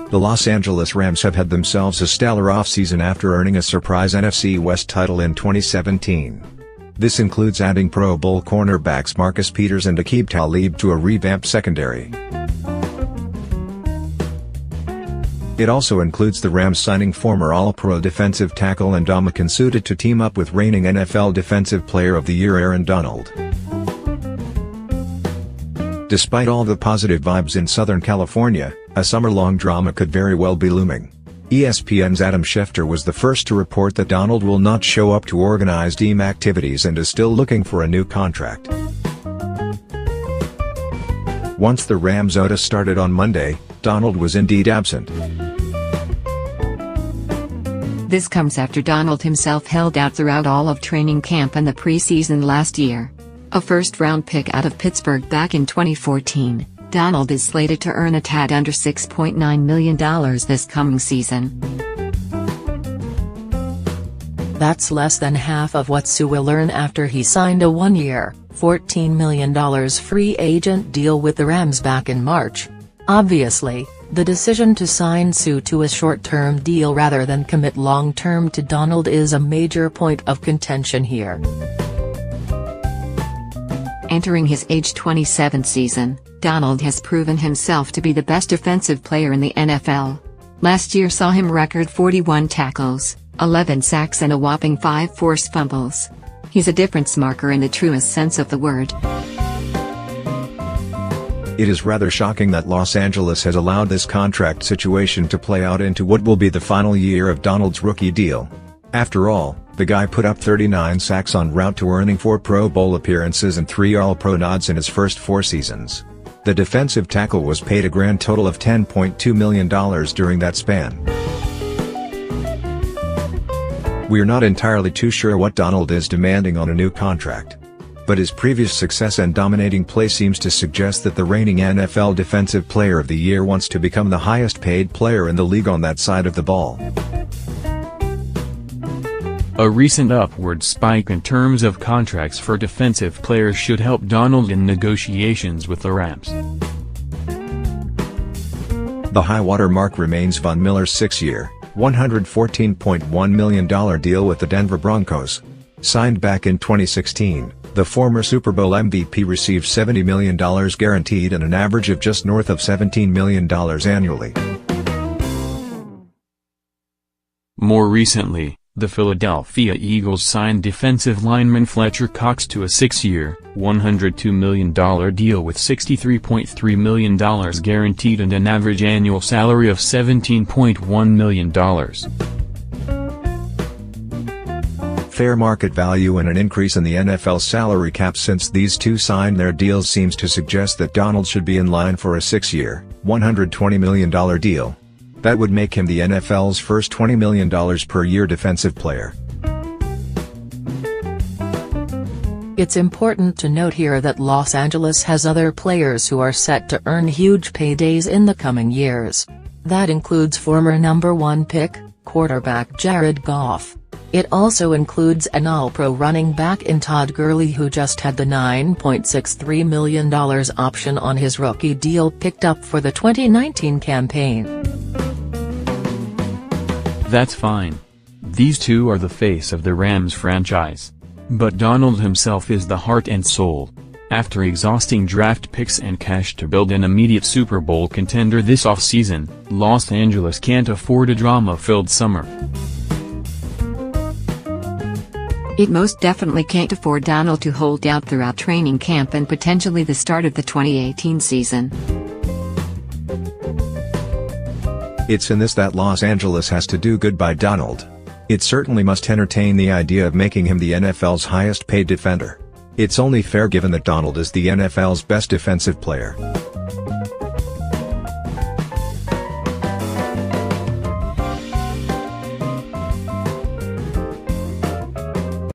The Los Angeles Rams have had themselves a stellar offseason after earning a surprise NFC West title in 2017. This includes adding Pro Bowl cornerbacks Marcus Peters and Aqib Talib to a revamped secondary. It also includes the Rams signing former All-Pro defensive tackle Ndamukong Suh to team up with reigning NFL Defensive Player of the Year Aaron Donald. Despite all the positive vibes in Southern California, a summer-long drama could very well be looming. ESPN's Adam Schefter was the first to report that Donald will not show up to organized team activities and is still looking for a new contract. Once the Rams OTA started on Monday, Donald was indeed absent. This comes after Donald himself held out throughout all of training camp and the preseason last year. A first-round pick out of Pittsburgh back in 2014, Donald is slated to earn a tad under $6.9 million this coming season. That's less than half of what Suh will earn after he signed a one-year, $14 million free agent deal with the Rams back in March. Obviously, the decision to sign Suh to a short-term deal rather than commit long-term to Donald is a major point of contention here. Entering his age 27 season, Donald has proven himself to be the best defensive player in the NFL. Last year saw him record 41 tackles, 11 sacks and a whopping 5 forced fumbles. He's a difference marker in the truest sense of the word. It is rather shocking that Los Angeles has allowed this contract situation to play out into what will be the final year of Donald's rookie deal. After all, the guy put up 39 sacks en route to earning 4 Pro Bowl appearances and 3 All-Pro nods in his first 4 seasons. The defensive tackle was paid a grand total of $10.2 million during that span. We're not entirely too sure what Donald is demanding on a new contract. But his previous success and dominating play seems to suggest that the reigning NFL Defensive Player of the Year wants to become the highest paid player in the league on that side of the ball. A recent upward spike in terms of contracts for defensive players should help Donald in negotiations with the Rams. The high-water mark remains Von Miller's 6-year, $114.1 million deal with the Denver Broncos. Signed back in 2016, the former Super Bowl MVP received $70 million guaranteed and an average of just north of $17 million annually. More recently, the Philadelphia Eagles signed defensive lineman Fletcher Cox to a 6-year, $102 million deal with $63.3 million guaranteed and an average annual salary of $17.1 million. Fair market value and an increase in the NFL salary cap since these two signed their deals seems to suggest that Donald should be in line for a 6-year, $120 million deal. That would make him the NFL's first $20 million per year defensive player. It's important to note here that Los Angeles has other players who are set to earn huge paydays in the coming years. That includes former number 1 pick, quarterback Jared Goff. It also includes an All-Pro running back in Todd Gurley who just had the $9.63 million option on his rookie deal picked up for the 2019 campaign. That's fine. These two are the face of the Rams franchise. But Donald himself is the heart and soul. After exhausting draft picks and cash to build an immediate Super Bowl contender this offseason, Los Angeles can't afford a drama-filled summer. It most definitely can't afford Donald to hold out throughout training camp and potentially the start of the 2018 season. It's in this that Los Angeles has to do good by Donald. It certainly must entertain the idea of making him the NFL's highest paid defender. It's only fair given that Donald is the NFL's best defensive player.